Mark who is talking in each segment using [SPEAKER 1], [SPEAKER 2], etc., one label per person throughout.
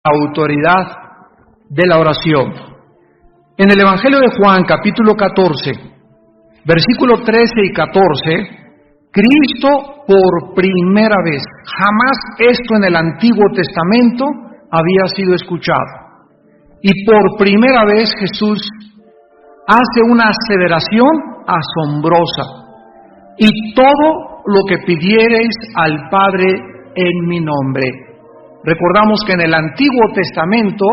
[SPEAKER 1] autoridad de la oración. En el Evangelio de Juan, capítulo 14, versículo 13 y 14, Cristo por primera vez, jamás esto en el Antiguo Testamento había sido escuchado. Y por primera vez Jesús hace una aseveración asombrosa. Y todo lo que pidiereis al Padre en mi nombre. Recordamos que en el Antiguo Testamento,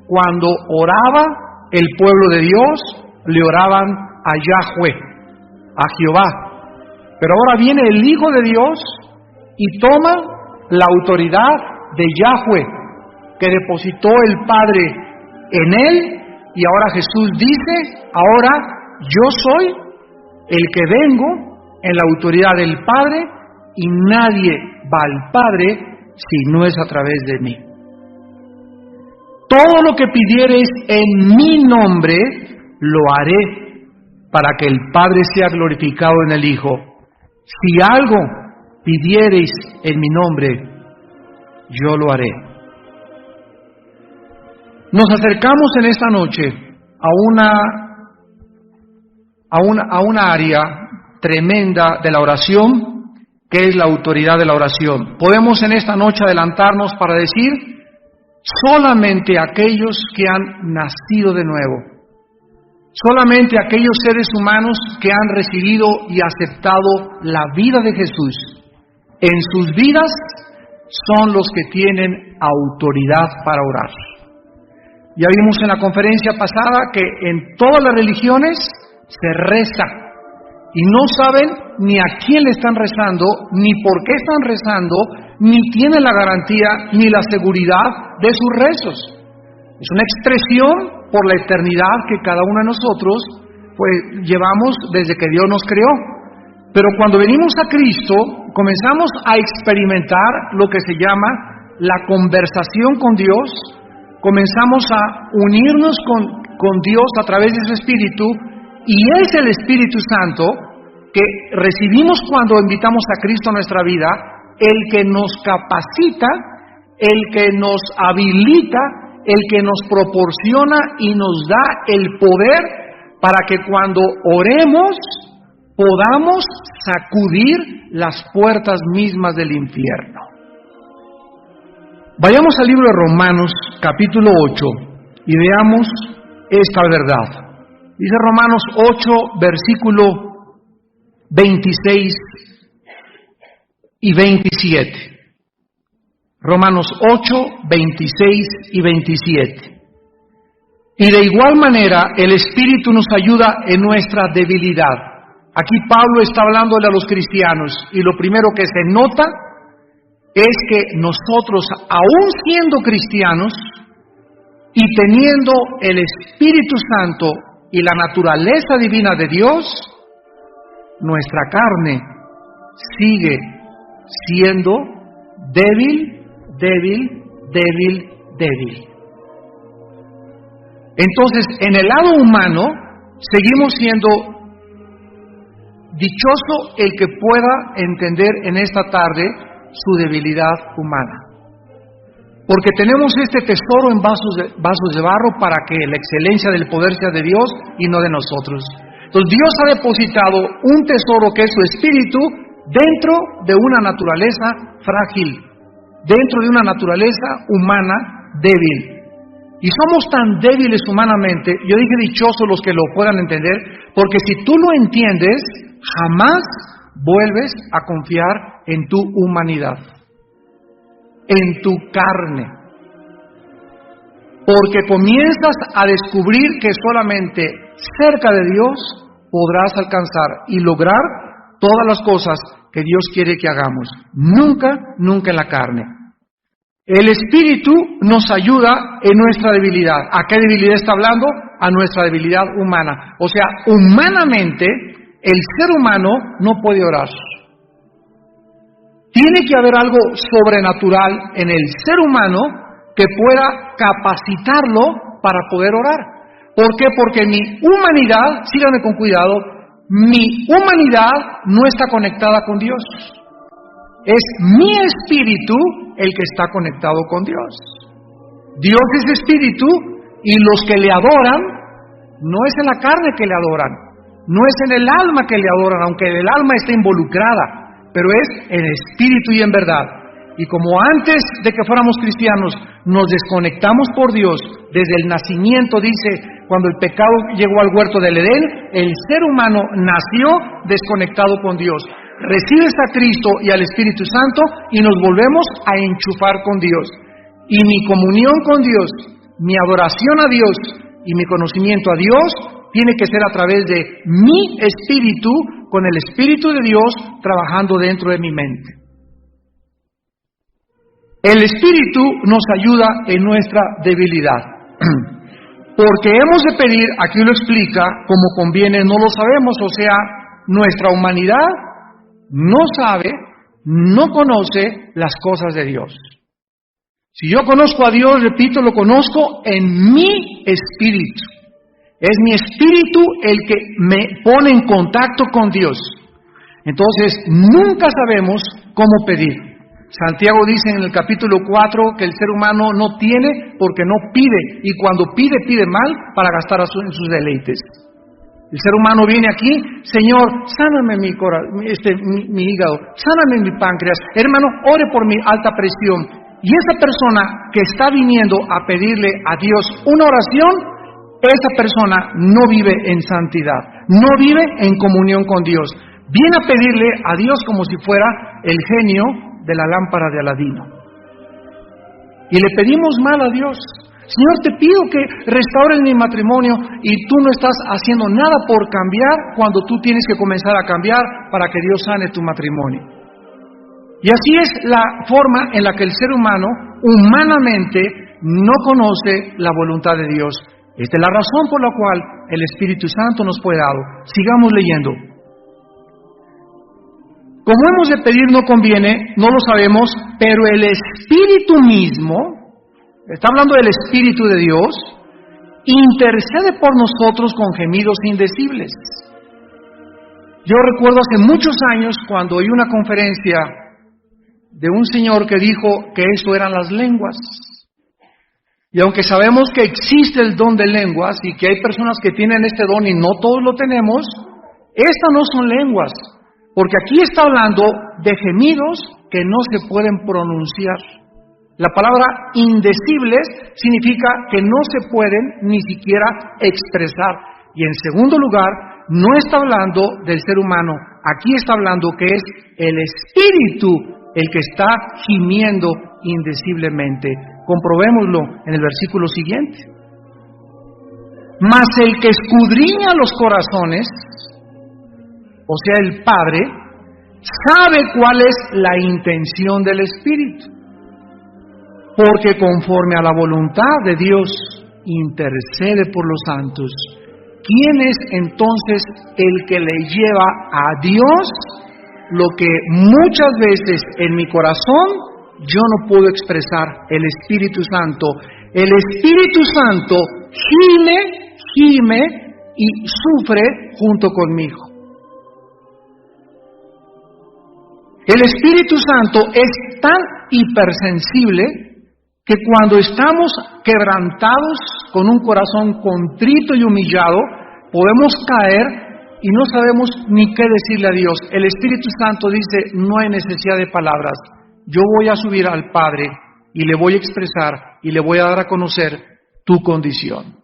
[SPEAKER 1] cuando oraba el pueblo de Dios, le oraban a Yahweh, a Jehová. Pero ahora viene el Hijo de Dios y toma la autoridad de Yahweh, que depositó el Padre en él, y ahora Jesús dice, ahora yo soy el que vengo en la autoridad del Padre, y nadie va al Padre si no es a través de mí. Todo lo que pidiereis en mi nombre, lo haré, para que el Padre sea glorificado en el Hijo. Si algo pidiereis en mi nombre, yo lo haré. Nos acercamos en esta noche a una área tremenda de la oración, que es la autoridad de la oración. Podemos en esta noche adelantarnos para decir, solamente aquellos que han nacido de nuevo, solamente aquellos seres humanos que han recibido y aceptado la vida de Jesús, en sus vidas son los que tienen autoridad para orar. Ya vimos en la conferencia pasada que en todas las religiones se reza y no saben ni a quién le están rezando, ni por qué están rezando, ni tienen la garantía ni la seguridad de sus rezos. Es una expresión por la eternidad que cada uno de nosotros pues llevamos desde que Dios nos creó. Pero cuando venimos a Cristo, comenzamos a experimentar lo que se llama la conversación con Dios, comenzamos a unirnos con Dios a través de su Espíritu, y es el Espíritu Santo que recibimos cuando invitamos a Cristo a nuestra vida, el que nos capacita, el que nos habilita, el que nos proporciona y nos da el poder para que cuando oremos podamos sacudir las puertas mismas del infierno. Vayamos al libro de Romanos, capítulo 8, y veamos esta verdad. Dice Romanos 8, versículo 26 y 27. Romanos 8, 26 y 27. Y de igual manera el Espíritu nos ayuda en nuestra debilidad. Aquí Pablo está hablándole a los cristianos, y lo primero que se nota es que nosotros, aún siendo cristianos y teniendo el Espíritu Santo y la naturaleza divina de Dios, nuestra carne sigue siendo débil. Entonces, en el lado humano, seguimos siendo dichoso el que pueda entender en esta tarde su debilidad humana. Porque tenemos este tesoro en vasos de barro para que la excelencia del poder sea de Dios y no de nosotros. Entonces Dios ha depositado un tesoro que es su Espíritu dentro de una naturaleza frágil, dentro de una naturaleza humana débil. Y somos tan débiles humanamente, yo dije dichosos los que lo puedan entender, porque si tú lo entiendes, jamás vuelves a confiar en tu humanidad, en tu carne, porque comienzas a descubrir que solamente cerca de Dios podrás alcanzar y lograr todas las cosas que Dios quiere que hagamos, nunca en la carne. El Espíritu nos ayuda en nuestra debilidad. ¿A qué debilidad está hablando? A nuestra debilidad humana. O sea, humanamente, el ser humano no puede orar. Tiene que haber algo sobrenatural en el ser humano que pueda capacitarlo para poder orar. ¿Por qué? Porque mi humanidad, síganme con cuidado, mi humanidad no está conectada con Dios. Es mi espíritu el que está conectado con Dios. Dios es espíritu y los que le adoran, no es en la carne que le adoran, no es en el alma que le adoran, aunque el alma está involucrada, pero es en espíritu y en verdad. Y como antes de que fuéramos cristianos nos desconectamos por Dios, desde el nacimiento, dice, cuando el pecado llegó al huerto del Edén, el ser humano nació desconectado con Dios. Recibes a Cristo y al Espíritu Santo y nos volvemos a enchufar con Dios. Y mi comunión con Dios, mi adoración a Dios y mi conocimiento a Dios tiene que ser a través de mi espíritu, con el Espíritu de Dios trabajando dentro de mi mente. El Espíritu nos ayuda en nuestra debilidad. Porque hemos de pedir, aquí lo explica, como conviene, no lo sabemos, o sea, nuestra humanidad no sabe, no conoce las cosas de Dios. Si yo conozco a Dios, repito, lo conozco en mi espíritu. Es mi espíritu el que me pone en contacto con Dios. Entonces, nunca sabemos cómo pedir. Santiago dice en el capítulo 4 que el ser humano no tiene porque no pide, y cuando pide, pide mal para gastar en sus deleites. El ser humano viene aquí, Señor, sáname mi hígado, sáname mi páncreas, hermano, ore por mi alta presión. Y esa persona que está viniendo a pedirle a Dios una oración, esa persona no vive en santidad, no vive en comunión con Dios. Viene a pedirle a Dios como si fuera el genio de la lámpara de Aladino. Y le pedimos mal a Dios. Señor, te pido que restaures mi matrimonio, y tú no estás haciendo nada por cambiar cuando tú tienes que comenzar a cambiar para que Dios sane tu matrimonio. Y así es la forma en la que el ser humano humanamente no conoce la voluntad de Dios. Esta es la razón por la cual el Espíritu Santo nos fue dado. Sigamos leyendo. Como hemos de pedir no conviene, no lo sabemos, pero el Espíritu mismo, está hablando del Espíritu de Dios, intercede por nosotros con gemidos indecibles. Yo recuerdo hace muchos años cuando oí una conferencia de un señor que dijo que eso eran las lenguas. Y aunque sabemos que existe el don de lenguas y que hay personas que tienen este don y no todos lo tenemos, estas no son lenguas, porque aquí está hablando de gemidos que no se pueden pronunciar. La palabra indecibles significa que no se pueden ni siquiera expresar. Y en segundo lugar, no está hablando del ser humano, aquí está hablando que es el Espíritu el que está gimiendo indeciblemente. Comprobémoslo en el versículo siguiente. Mas el que escudriña los corazones, o sea, el Padre, sabe cuál es la intención del Espíritu, porque conforme a la voluntad de Dios intercede por los santos. ¿Quién es entonces el que le lleva a Dios lo que muchas veces en mi corazón yo no puedo expresar? El Espíritu Santo. El Espíritu Santo gime y sufre junto conmigo. El Espíritu Santo es tan hipersensible que cuando estamos quebrantados con un corazón contrito y humillado, podemos caer y no sabemos ni qué decirle a Dios. El Espíritu Santo dice, no hay necesidad de palabras. Yo voy a subir al Padre y le voy a expresar y le voy a dar a conocer tu condición.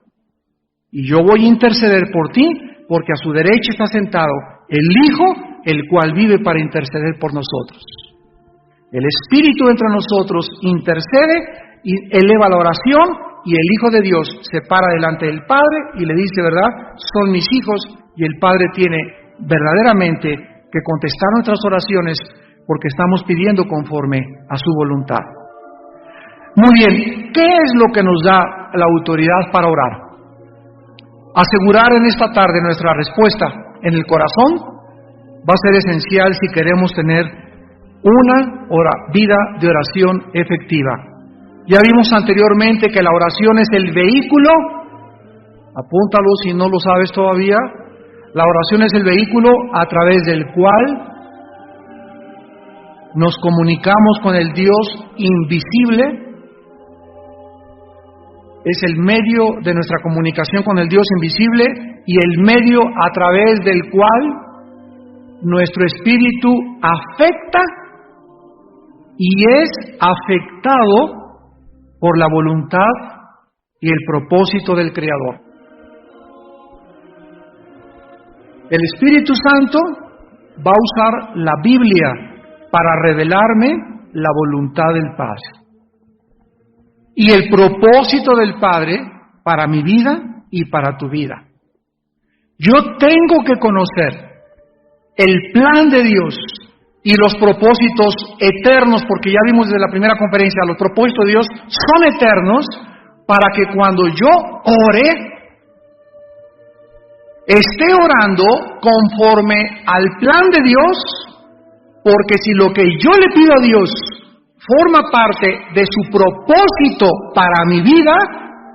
[SPEAKER 1] Y yo voy a interceder por ti, porque a su derecha está sentado el Hijo, el cual vive para interceder por nosotros. El Espíritu entre nosotros intercede y eleva la oración, y el Hijo de Dios se para delante del Padre y le dice, ¿verdad? Son mis hijos, y el Padre tiene verdaderamente que contestar nuestras oraciones porque estamos pidiendo conforme a su voluntad. Muy bien, ¿qué es lo que nos da la autoridad para orar? Asegurar en esta tarde nuestra respuesta en el corazón va a ser esencial si queremos tener una vida de oración efectiva. Ya vimos anteriormente que la oración es el vehículo, apúntalo si no lo sabes todavía, la oración es el vehículo a través del cual nos comunicamos con el Dios invisible, es el medio de nuestra comunicación con el Dios invisible y el medio a través del cual nuestro espíritu afecta y es afectado por la voluntad y el propósito del Creador. El Espíritu Santo va a usar la Biblia para revelarme la voluntad del Padre y el propósito del Padre para mi vida y para tu vida. Yo tengo que conocer el plan de Dios y los propósitos eternos, porque ya vimos desde la primera conferencia, los propósitos de Dios son eternos, para que cuando yo ore, esté orando conforme al plan de Dios, porque si lo que yo le pido a Dios forma parte de su propósito para mi vida,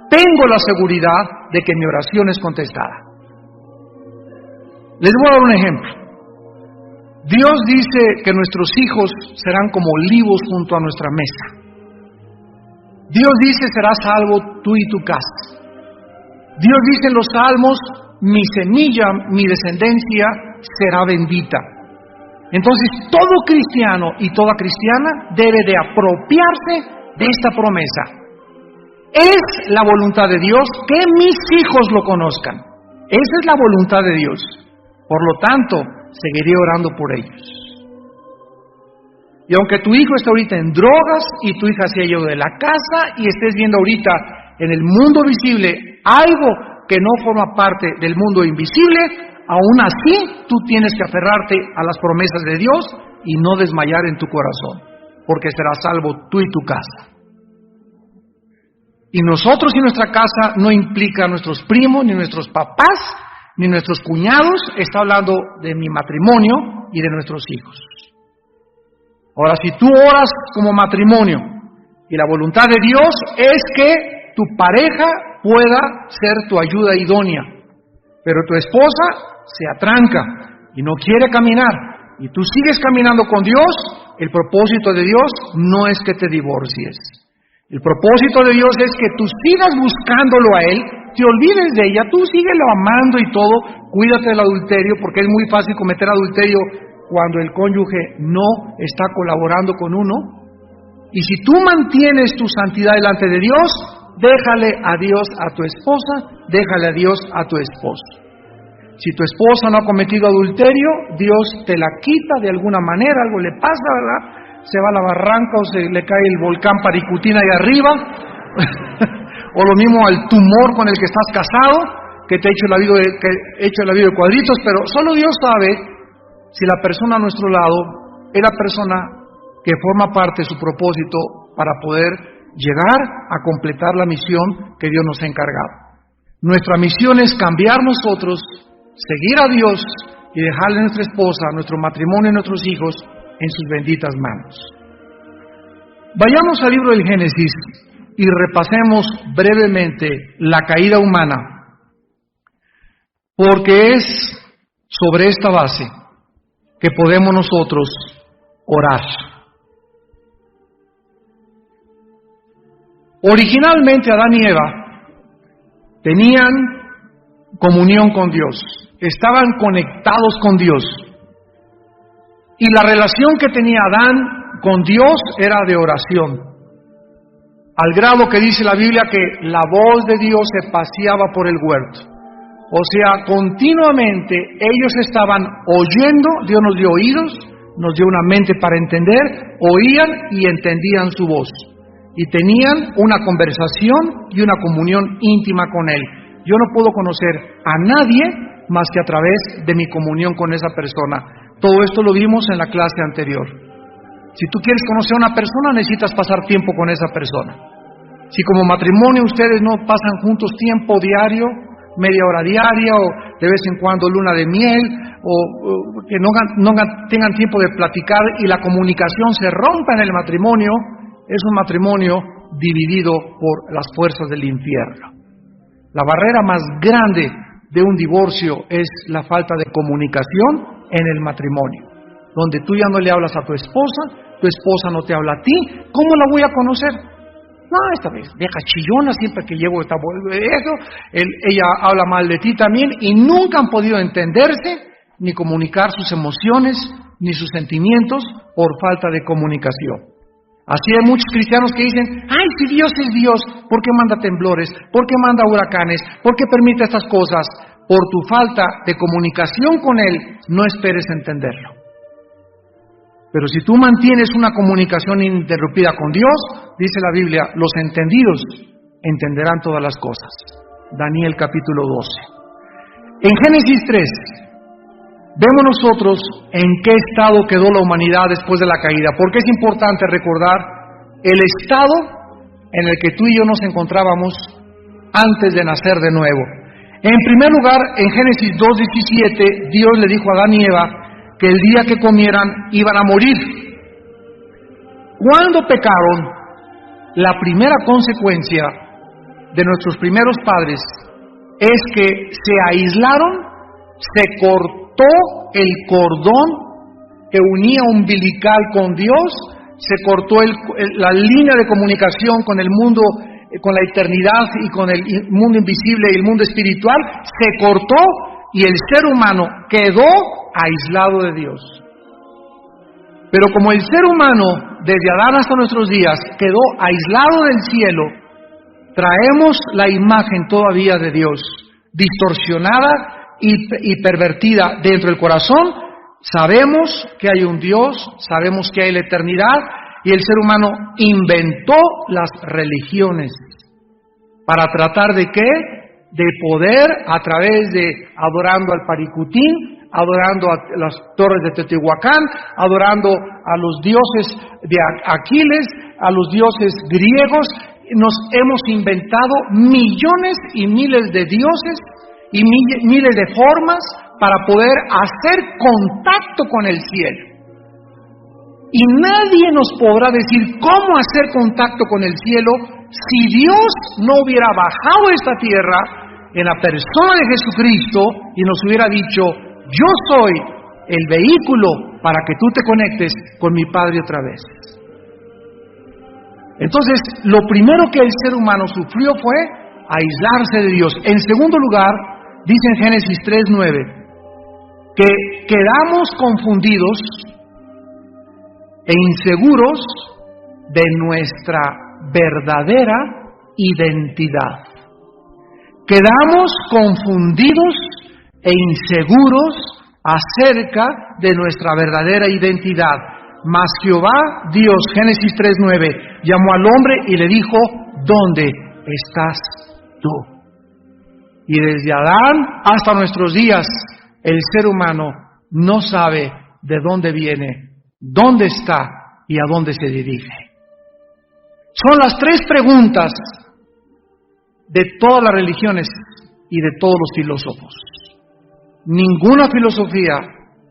[SPEAKER 1] tengo la seguridad de que mi oración es contestada. Les voy a dar un ejemplo. Dios dice que nuestros hijos serán como olivos junto a nuestra mesa. Dios dice, serás salvo tú y tu casa. Dios dice en los Salmos, mi semilla, mi descendencia será bendita. Entonces, todo cristiano y toda cristiana debe de apropiarse de esta promesa. Es la voluntad de Dios que mis hijos lo conozcan. Esa es la voluntad de Dios. Por lo tanto, seguiré orando por ellos. Y aunque tu hijo esté ahorita en drogas y tu hija se haya ido de la casa y estés viendo ahorita en el mundo visible algo que no forma parte del mundo invisible, aún así tú tienes que aferrarte a las promesas de Dios y no desmayar en tu corazón, porque serás salvo tú y tu casa. Y nosotros y nuestra casa no implica a nuestros primos, ni nuestros papás, ni nuestros cuñados, está hablando de mi matrimonio y de nuestros hijos. Ahora, si tú oras como matrimonio y la voluntad de Dios es que tu pareja pueda ser tu ayuda idónea, pero tu esposa se atranca y no quiere caminar y tú sigues caminando con Dios, el propósito de Dios no es que te divorcies. El propósito de Dios es que tú sigas buscándolo a Él, te olvides de ella, tú síguelo amando y todo, cuídate del adulterio, porque es muy fácil cometer adulterio cuando el cónyuge no está colaborando con uno. Y si tú mantienes tu santidad delante de Dios, déjale a Dios a tu esposa, déjale a Dios a tu esposo. Si tu esposa no ha cometido adulterio, Dios te la quita de alguna manera, algo le pasa, ¿verdad? Se va a la barranca o se le cae el volcán Paricutina ahí arriba, o lo mismo al tumor con el que estás casado, que te ha hecho la vida de cuadritos, pero solo Dios sabe si la persona a nuestro lado es la persona que forma parte de su propósito para poder llegar a completar la misión que Dios nos ha encargado. Nuestra misión es cambiar nosotros, seguir a Dios y dejarle a nuestra esposa, a nuestro matrimonio y a nuestros hijos en sus benditas manos. Vayamos al libro del Génesis y repasemos brevemente la caída humana, porque es sobre esta base que podemos nosotros orar. Originalmente Adán y Eva tenían comunión con Dios, estaban conectados con Dios. Y la relación que tenía Adán con Dios era de oración, al grado que dice la Biblia que la voz de Dios se paseaba por el huerto. O sea, continuamente ellos estaban oyendo, Dios nos dio oídos, nos dio una mente para entender, oían y entendían su voz. Y tenían una conversación y una comunión íntima con Él. Yo no puedo conocer a nadie más que a través de mi comunión con esa persona. Todo esto lo vimos en la clase anterior. Si tú quieres conocer a una persona, necesitas pasar tiempo con esa persona. Si como matrimonio ustedes no pasan juntos tiempo diario, media hora diaria, o de vez en cuando luna de miel, o que no tengan tiempo de platicar y la comunicación se rompa en el matrimonio, es un matrimonio dividido por las fuerzas del infierno. La barrera más grande de un divorcio es la falta de comunicación en el matrimonio, donde tú ya no le hablas a tu esposa no te habla a ti. ¿Cómo la voy a conocer? No, esta vieja chillona, siempre que llevo esta eso, ella habla mal de ti también, y nunca han podido entenderse, ni comunicar sus emociones, ni sus sentimientos, por falta de comunicación. Así hay muchos cristianos que dicen, ay, si Dios es Dios, ¿por qué manda temblores? ¿Por qué manda huracanes? ¿Por qué permite estas cosas? Por tu falta de comunicación con Él, no esperes entenderlo. Pero si tú mantienes una comunicación ininterrumpida con Dios, dice la Biblia, los entendidos entenderán todas las cosas. Daniel capítulo 12. En Génesis 3, vemos nosotros en qué estado quedó la humanidad después de la caída, porque es importante recordar el estado en el que tú y yo nos encontrábamos antes de nacer de nuevo. En primer lugar, en Génesis 2:17, Dios le dijo a Adán y Eva que el día que comieran iban a morir. Cuando pecaron, la primera consecuencia de nuestros primeros padres es que se aislaron, se cortó el cordón que unía umbilical con Dios, se cortó la línea de comunicación con el mundo, con la eternidad y con el mundo invisible y el mundo espiritual, se cortó y el ser humano quedó aislado de Dios. Pero como el ser humano, desde Adán hasta nuestros días, quedó aislado del cielo, traemos la imagen todavía de Dios, distorsionada y pervertida dentro del corazón. Sabemos que hay un Dios, sabemos que hay la eternidad, y el ser humano inventó las religiones para tratar de ¿qué? De poder, a través de adorando al Paricutín, adorando a las torres de Teotihuacán, adorando a los dioses de Aquiles, a los dioses griegos. Nos hemos inventado millones y miles de dioses y miles de formas para poder hacer contacto con el cielo. Y nadie nos podrá decir cómo hacer contacto con el cielo si Dios no hubiera bajado a esta tierra en la persona de Jesucristo y nos hubiera dicho, yo soy el vehículo para que tú te conectes con mi Padre otra vez. Entonces, lo primero que el ser humano sufrió fue aislarse de Dios. En segundo lugar, dice en Génesis 3:9, que quedamos confundidos e inseguros de nuestra verdadera identidad. Quedamos confundidos e inseguros acerca de nuestra verdadera identidad. Mas Jehová Dios, Génesis 3:9, llamó al hombre y le dijo, ¿dónde estás tú? Y desde Adán hasta nuestros días, el ser humano no sabe de dónde viene, dónde está y a dónde se dirige. Son las tres preguntas de todas las religiones y de todos los filósofos. Ninguna filosofía,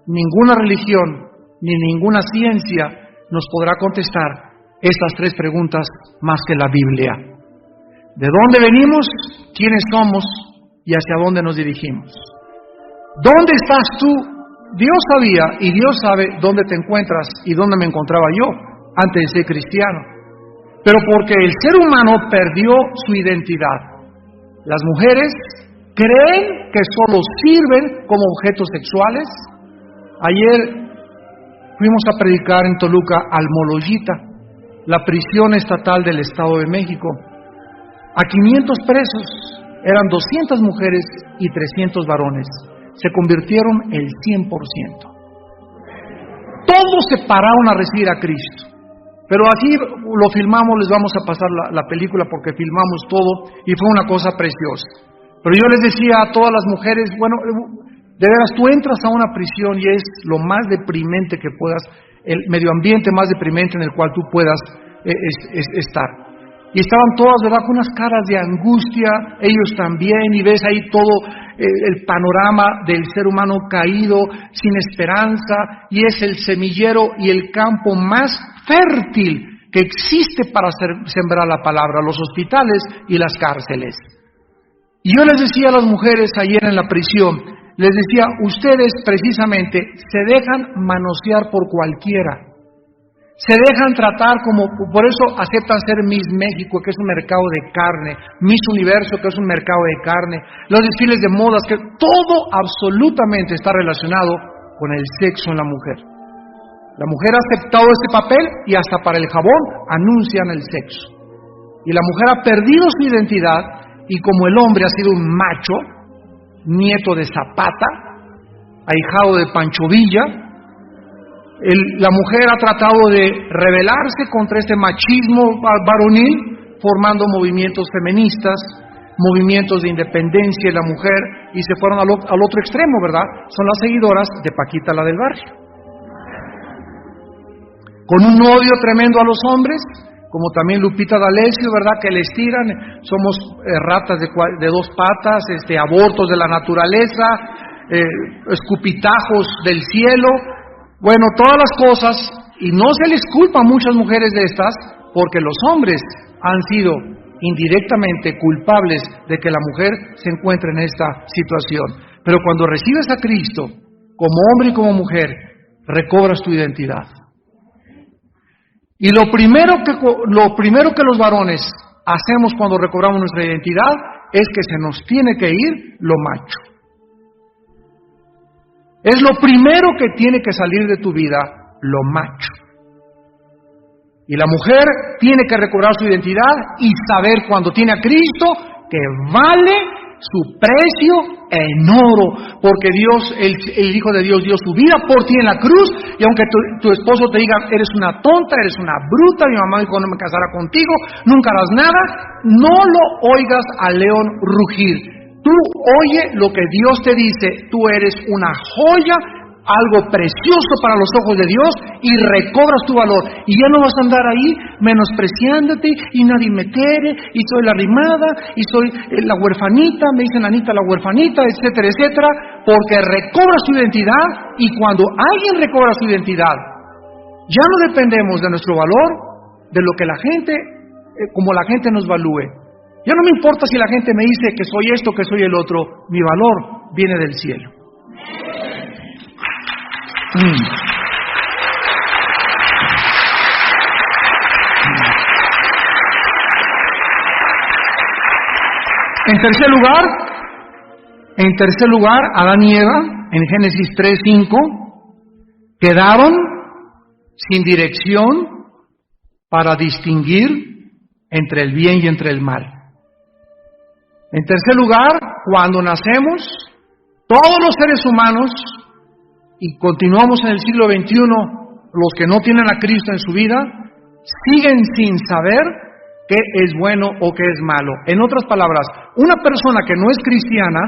[SPEAKER 1] ninguna religión, ni ninguna ciencia nos podrá contestar estas tres preguntas más que la Biblia. ¿De dónde venimos? ¿Quiénes somos? ¿Y hacia dónde nos dirigimos? ¿Dónde estás tú? Dios sabía y Dios sabe dónde te encuentras y dónde me encontraba yo antes de ser cristiano. Pero porque el ser humano perdió su identidad. Las mujeres creen que solo sirven como objetos sexuales. Ayer fuimos a predicar en Toluca al Moloyita, la prisión estatal del Estado de México. A 500 presos, eran 200 mujeres y 300 varones. Se convirtieron el 100%. Todos se pararon a recibir a Cristo. Pero aquí lo filmamos, les vamos a pasar la película porque filmamos todo y fue una cosa preciosa. Pero yo les decía a todas las mujeres, bueno, de veras, tú entras a una prisión y es lo más deprimente que puedas, el medio ambiente más deprimente en el cual tú puedas estar. Y estaban todas, ¿verdad?, con unas caras de angustia, ellos también, y ves ahí todo el panorama del ser humano caído, sin esperanza, y es el semillero y el campo más fértil que existe para sembrar la palabra, los hospitales y las cárceles. Y yo les decía a las mujeres ayer en la prisión, les decía, ustedes precisamente se dejan manosear por cualquiera, Se dejan tratar como, por eso aceptan ser Miss México, que es un mercado de carne, Miss Universo, que es un mercado de carne, los desfiles de modas, que todo absolutamente está relacionado con el sexo en la mujer. La mujer ha aceptado este papel y hasta para el jabón anuncian el sexo. Y la mujer ha perdido su identidad y como el hombre ha sido un macho, nieto de Zapata, ahijado de Pancho Villa, la mujer ha tratado de rebelarse contra este machismo varonil, formando movimientos feministas, movimientos de independencia de la mujer, y se fueron al otro extremo, ¿verdad? Son las seguidoras de Paquita, la del barrio. Con un odio tremendo a los hombres, como también Lupita D'Alessio, ¿verdad? Que les tiran, somos ratas de dos patas, abortos de la naturaleza, escupitajos del cielo. Bueno, todas las cosas, y no se les culpa a muchas mujeres de estas, porque los hombres han sido indirectamente culpables de que la mujer se encuentre en esta situación. Pero cuando recibes a Cristo, como hombre y como mujer, recobras tu identidad. Y lo primero que los varones hacemos cuando recobramos nuestra identidad es que se nos tiene que ir lo macho. Es lo primero que tiene que salir de tu vida, lo macho. Y la mujer tiene que recobrar su identidad y saber cuando tiene a Cristo que vale su precio en oro, porque Dios, el Hijo de Dios dio su vida por ti en la cruz, y aunque tu esposo te diga, eres una tonta, eres una bruta, mi mamá dijo no me casará contigo, nunca harás nada, no lo oigas al león rugir. Tú oye lo que Dios te dice, tú eres una joya, algo precioso para los ojos de Dios, y recobras tu valor, y ya no vas a andar ahí menospreciándote, y nadie me quiere, y soy la arrimada, y soy la huerfanita, me dicen Anita la huerfanita, etcétera, etcétera, porque recobras tu identidad, y cuando alguien recobra su identidad, ya no dependemos de nuestro valor, de lo que la gente, como la gente nos valúe. Ya no me importa si la gente me dice que soy esto, que soy el otro, mi valor viene del cielo. En tercer lugar, Adán y Eva, en Génesis 3:5, quedaron sin dirección para distinguir entre el bien y entre el mal. En tercer lugar, cuando nacemos, todos los seres humanos, y continuamos en el siglo XXI, los que no tienen a Cristo en su vida, siguen sin saber qué es bueno o qué es malo. En otras palabras, una persona que no es cristiana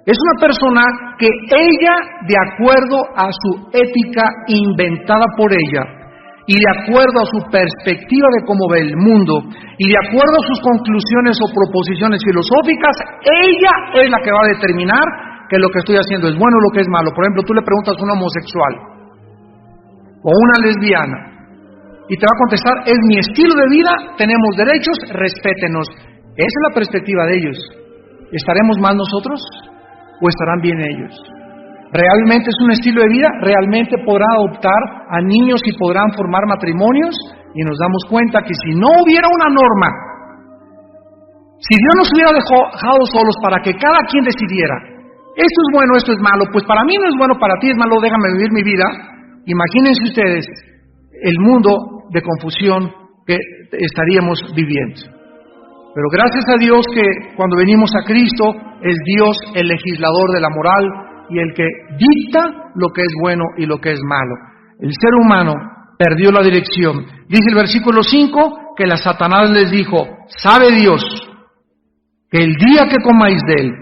[SPEAKER 1] es una persona que ella, de acuerdo a su ética inventada por ella, y de acuerdo a su perspectiva de cómo ve el mundo, y de acuerdo a sus conclusiones o proposiciones filosóficas, ella es la que va a determinar que lo que estoy haciendo es bueno o lo que es malo. Por ejemplo, tú le preguntas a un homosexual o una lesbiana, y te va a contestar, es mi estilo de vida, tenemos derechos, respétenos. Esa es la perspectiva de ellos. ¿Estaremos mal nosotros o estarán bien ellos? ¿Realmente es un estilo de vida? ¿Realmente podrán adoptar a niños y podrán formar matrimonios? Y nos damos cuenta que si no hubiera una norma, si Dios nos hubiera dejado solos para que cada quien decidiera, esto es bueno, esto es malo, pues para mí no es bueno, para ti es malo, déjame vivir mi vida. Imagínense ustedes el mundo de confusión que estaríamos viviendo. Pero gracias a Dios que cuando venimos a Cristo es Dios el legislador de la moral y el que dicta lo que es bueno y lo que es malo. El ser humano perdió la dirección. Dice el versículo 5 que la Satanás les dijo, ¿sabe Dios que el día que comáis de él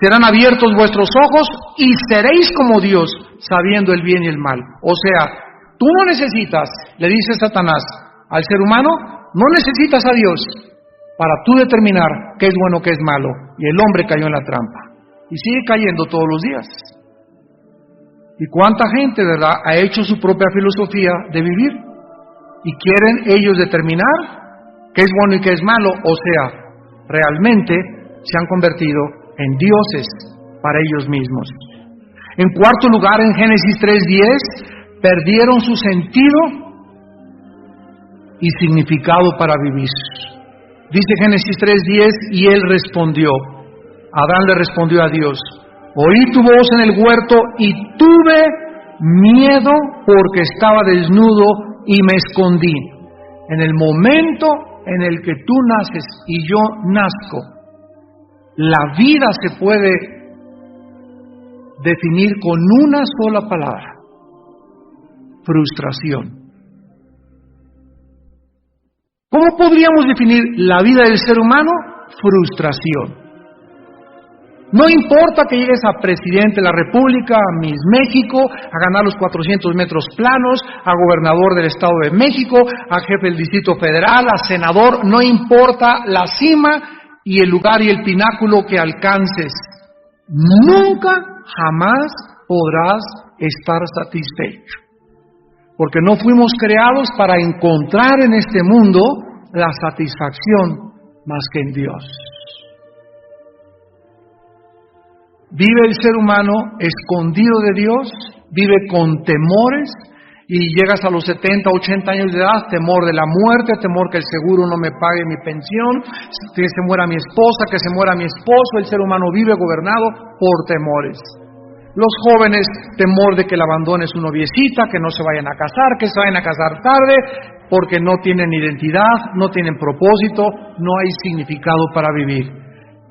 [SPEAKER 1] serán abiertos vuestros ojos y seréis como Dios, sabiendo el bien y el mal? O sea, tú no necesitas, le dice Satanás al ser humano, no necesitas a Dios para tú determinar qué es bueno, qué es malo. Y el hombre cayó en la trampa. Y sigue cayendo todos los días. ¿Y cuánta gente, verdad, ha hecho su propia filosofía de vivir? Y quieren ellos determinar qué es bueno y qué es malo. O sea, realmente se han convertido en dioses para ellos mismos. En cuarto lugar, en Génesis 3:10, perdieron su sentido y significado para vivir. Dice Génesis 3:10, y él respondió, Adán le respondió a Dios, oí tu voz en el huerto y tuve miedo porque estaba desnudo y me escondí. En el momento en el que tú naces y yo nazco, la vida se puede definir con una sola palabra: frustración. ¿Cómo podríamos definir la vida del ser humano? Frustración. No importa que llegues a presidente de la República, a Miss México, a ganar los 400 metros planos, a gobernador del Estado de México, a jefe del Distrito Federal, a senador, no importa la cima y el lugar y el pináculo que alcances, nunca, jamás podrás estar satisfecho. Porque no fuimos creados para encontrar en este mundo la satisfacción más que en Dios. Vive el ser humano escondido de Dios, vive con temores, y llegas a los 70, 80 años de edad, temor de la muerte, temor que el seguro no me pague mi pensión, que se muera mi esposa, que se muera mi esposo. El ser humano vive gobernado por temores. Los jóvenes, temor de que la abandone su noviecita, que no se vayan a casar, que se vayan a casar tarde, porque no tienen identidad, no tienen propósito, no hay significado para vivir.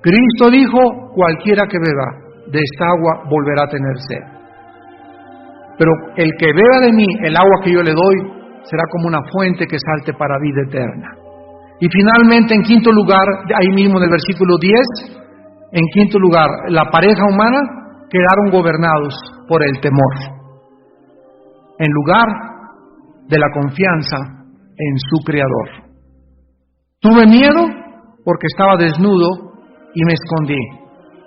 [SPEAKER 1] Cristo dijo, cualquiera que beba de esta agua volverá a tener sed. Pero el que beba de mí, el agua que yo le doy, será como una fuente que salte para vida eterna. Y finalmente, en quinto lugar, ahí mismo en el versículo 10, en quinto lugar, la pareja humana quedaron gobernados por el temor, en lugar de la confianza en su Creador. Tuve miedo porque estaba desnudo y me escondí.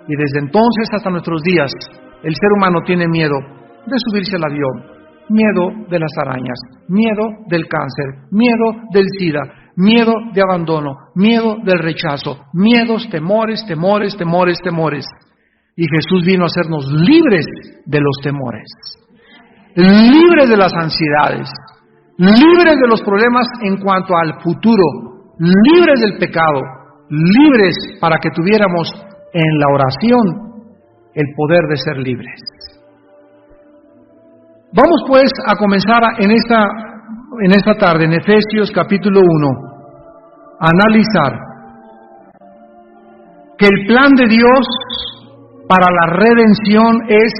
[SPEAKER 1] Y desde entonces hasta nuestros días, el ser humano tiene miedo de subirse al avión, miedo de las arañas, miedo del cáncer, miedo del SIDA, miedo de abandono, miedo del rechazo, miedos, temores, temores, temores, temores. Y Jesús vino a hacernos libres de los temores, libres de las ansiedades, libres de los problemas en cuanto al futuro, libres del pecado, libres para que tuviéramos en la oración el poder de ser libres. Vamos pues a comenzar en esta tarde, en Efesios capítulo 1, a analizar que el plan de Dios para la redención es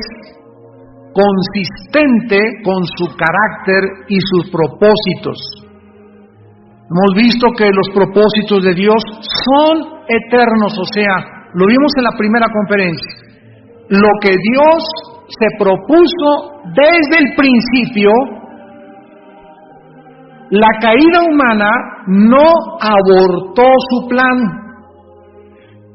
[SPEAKER 1] consistente con su carácter y sus propósitos. Hemos visto que los propósitos de Dios son eternos, o sea, lo vimos en la primera conferencia. Lo que Dios se propuso desde el principio, la caída humana no abortó su plan,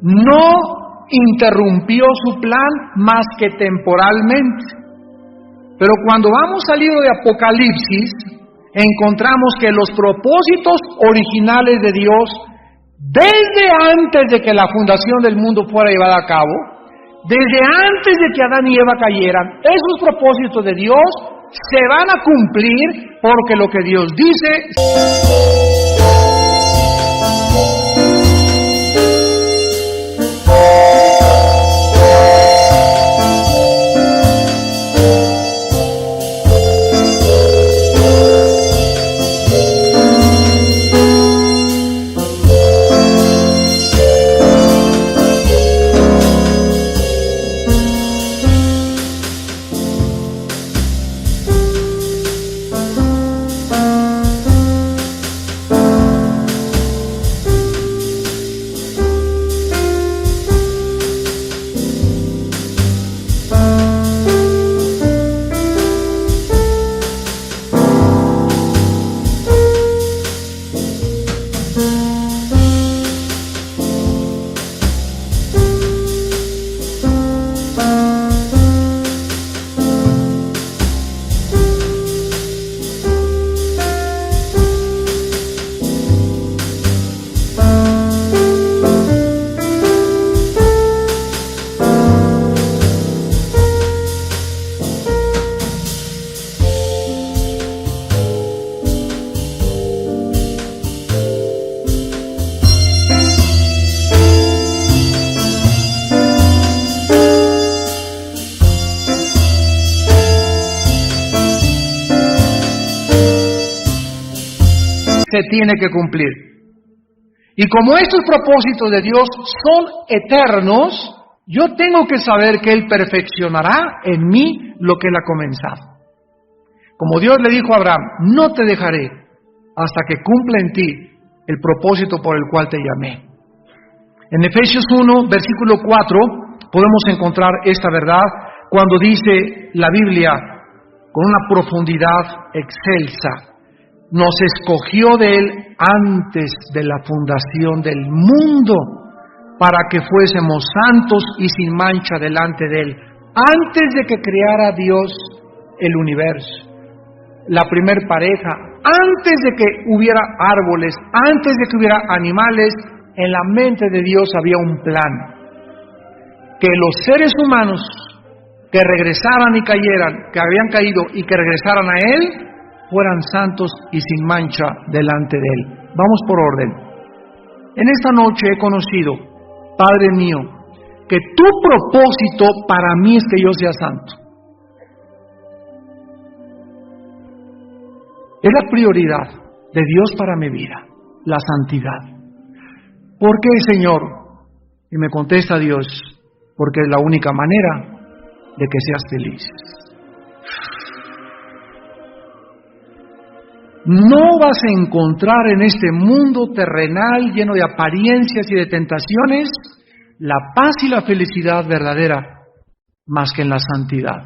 [SPEAKER 1] no interrumpió su plan más que temporalmente. Pero cuando vamos al libro de Apocalipsis, encontramos que los propósitos originales de Dios, desde antes de que la fundación del mundo fuera llevada a cabo, desde antes de que Adán y Eva cayeran, esos propósitos de Dios se van a cumplir, porque lo que Dios dice se tiene que cumplir. Y como estos propósitos de Dios son eternos, yo tengo que saber que Él perfeccionará en mí lo que Él ha comenzado. Como Dios le dijo a Abraham, no te dejaré hasta que cumpla en ti el propósito por el cual te llamé. En Efesios 1, versículo 4, podemos encontrar esta verdad cuando dice la Biblia con una profundidad excelsa: nos escogió de Él antes de la fundación del mundo para que fuésemos santos y sin mancha delante de Él, antes de que creara Dios el universo, la primer pareja, antes de que hubiera árboles, antes de que hubiera animales. En la mente de Dios había un plan, que los seres humanos que regresaran y cayeran, que habían caído y que regresaran a Él, fueran santos y sin mancha delante de Él. Vamos por orden. En esta noche he conocido, Padre mío, que tu propósito para mí es que yo sea santo. Es la prioridad de Dios para mi vida, la santidad. ¿Por qué, Señor? Y me contesta Dios, porque es la única manera de que seas feliz. No vas a encontrar en este mundo terrenal lleno de apariencias y de tentaciones la paz y la felicidad verdadera más que en la santidad.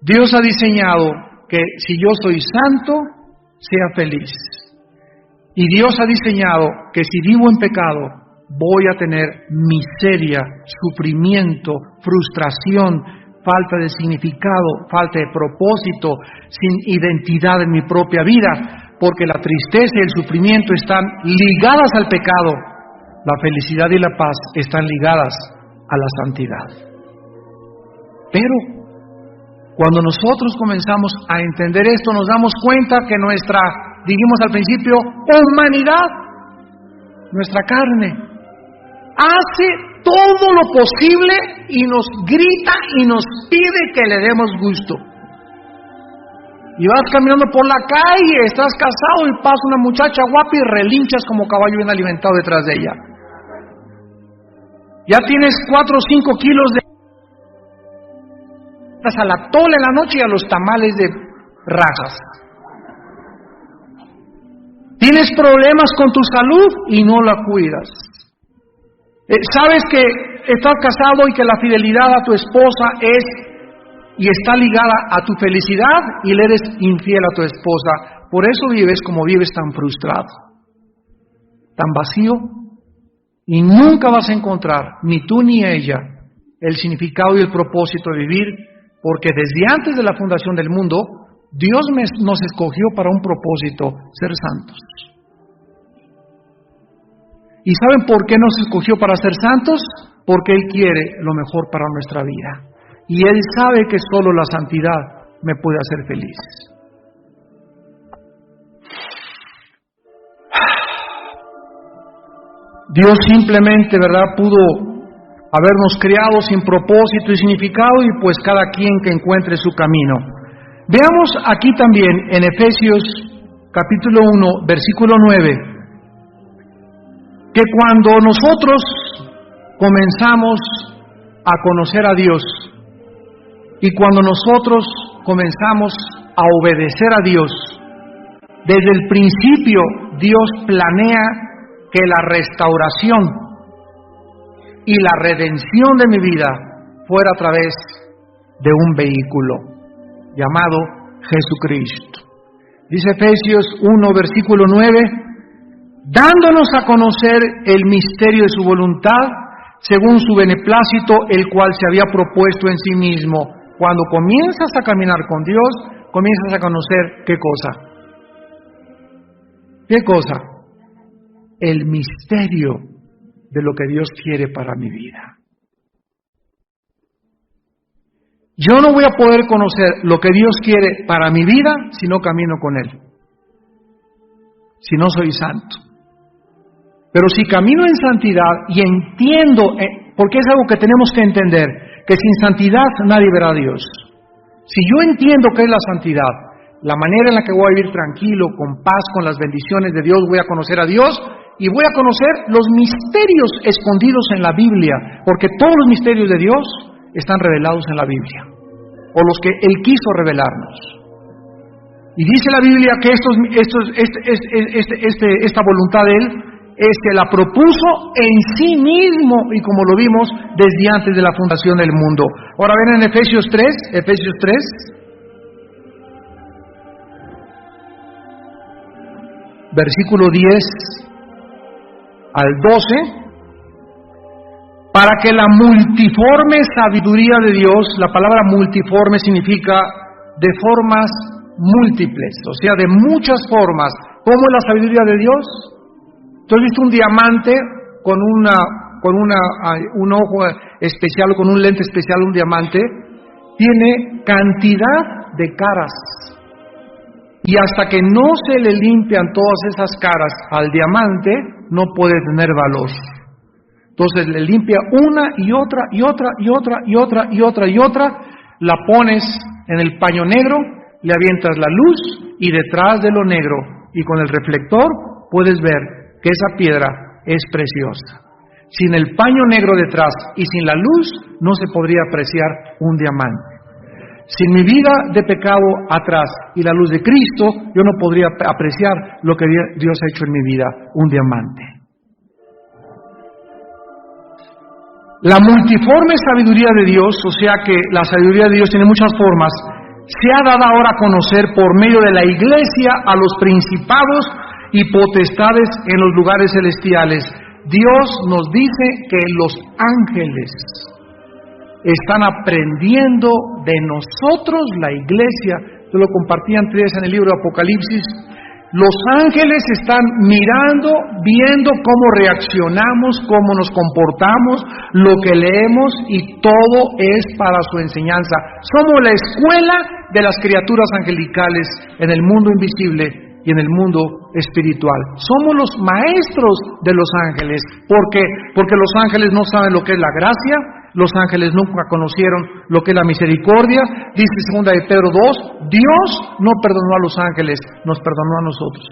[SPEAKER 1] Dios ha diseñado que si yo soy santo, sea feliz. Y Dios ha diseñado que si vivo en pecado, voy a tener miseria, sufrimiento, frustración, falta de significado, falta de propósito, sin identidad en mi propia vida, porque la tristeza y el sufrimiento están ligadas al pecado. La felicidad y la paz están ligadas a la santidad. Pero cuando nosotros comenzamos a entender esto, nos damos cuenta que nuestra, dijimos al principio, humanidad, nuestra carne, hace todo lo posible y nos grita y nos pide que le demos gusto. Y vas caminando por la calle, estás casado y pasa una muchacha guapa y relinchas como caballo bien alimentado detrás de ella. Ya tienes 4 o 5 kilos de a la tola en la noche y a los tamales de rajas. Tienes problemas con tu salud y no la cuidas. Sabes que estás casado y que la fidelidad a tu esposa es y está ligada a tu felicidad y le eres infiel a tu esposa. Por eso vives como vives, tan frustrado, tan vacío, y nunca vas a encontrar, ni tú ni ella, el significado y el propósito de vivir. Porque desde antes de la fundación del mundo, Dios nos escogió para un propósito, ser santos. ¿Y saben por qué nos escogió para ser santos? Porque Él quiere lo mejor para nuestra vida. Y Él sabe que solo la santidad me puede hacer feliz. Dios simplemente, ¿verdad?, pudo habernos criado sin propósito y significado, y pues cada quien que encuentre su camino. Veamos aquí también en Efesios capítulo 1, versículo 9, que cuando nosotros comenzamos a conocer a Dios y cuando nosotros comenzamos a obedecer a Dios, desde el principio Dios planea que la restauración y la redención de mi vida fuera a través de un vehículo llamado Jesucristo. Dice Efesios 1, versículo 9, dándonos a conocer el misterio de su voluntad, según su beneplácito, el cual se había propuesto en sí mismo. Cuando comienzas a caminar con Dios, comienzas a conocer ¿qué cosa? ¿Qué cosa? El misterio de lo que Dios quiere para mi vida. Yo no voy a poder conocer lo que Dios quiere para mi vida si no camino con Él, si no soy santo. Pero si camino en santidad y entiendo, porque es algo que tenemos que entender, que sin santidad nadie verá a Dios. Si yo entiendo qué es la santidad, la manera en la que voy a vivir tranquilo, con paz, con las bendiciones de Dios, voy a conocer a Dios y voy a conocer los misterios escondidos en la Biblia, porque todos los misterios de Dios están revelados en la Biblia, o los que Él quiso revelarnos. Y dice la Biblia que esta voluntad de Él la propuso en sí mismo, y como lo vimos desde antes de la fundación del mundo. Ahora ven en Efesios 3, versículo 10 al 12, para que la multiforme sabiduría de Dios, la palabra multiforme significa de formas múltiples, o sea, de muchas formas. ¿Cómo es la sabiduría de Dios? ¿Tú has visto un diamante con un ojo especial, con un lente especial? Un diamante tiene cantidad de caras, y hasta que no se le limpian todas esas caras al diamante, no puede tener valor. Entonces le limpia una y otra y otra y otra y otra y otra y otra, la pones en el paño negro, le avientas la luz y detrás de lo negro y con el reflector puedes ver que esa piedra es preciosa. Sin el paño negro detrás y sin la luz no se podría apreciar un diamante. Sin mi vida de pecado atrás y la luz de Cristo, yo no podría apreciar lo que Dios ha hecho en mi vida, un diamante. La multiforme sabiduría de Dios, o sea que la sabiduría de Dios tiene muchas formas, se ha dado ahora a conocer por medio de la Iglesia a los principados y potestades en los lugares celestiales. Dios nos dice que los ángeles están aprendiendo de nosotros, la Iglesia. Yo lo compartí antes en el libro de Apocalipsis. Los ángeles están mirando, viendo cómo reaccionamos, cómo nos comportamos, lo que leemos, y todo es para su enseñanza. Somos la escuela de las criaturas angelicales en el mundo invisible y en el mundo espiritual. Somos los maestros de los ángeles. ¿Por qué? Porque los ángeles no saben lo que es la gracia, los ángeles nunca conocieron lo que es la misericordia. Dice 2 de Pedro 2, Dios no perdonó a los ángeles, nos perdonó a nosotros.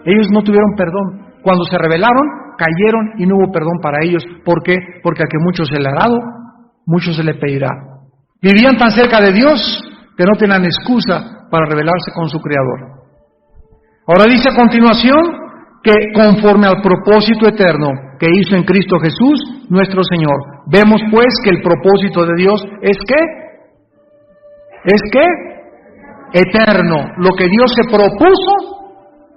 [SPEAKER 1] Ellos no tuvieron perdón. Cuando se rebelaron, cayeron y no hubo perdón para ellos. ¿Por qué? Porque a que mucho se le ha dado, mucho se le pedirá. Vivían tan cerca de Dios que no tenían excusa para rebelarse con su Creador. Ahora dice a continuación que conforme al propósito eterno que hizo en Cristo Jesús, nuestro Señor. Vemos pues que el propósito de Dios es ¿qué? ¿Es qué? Eterno. Lo que Dios se propuso,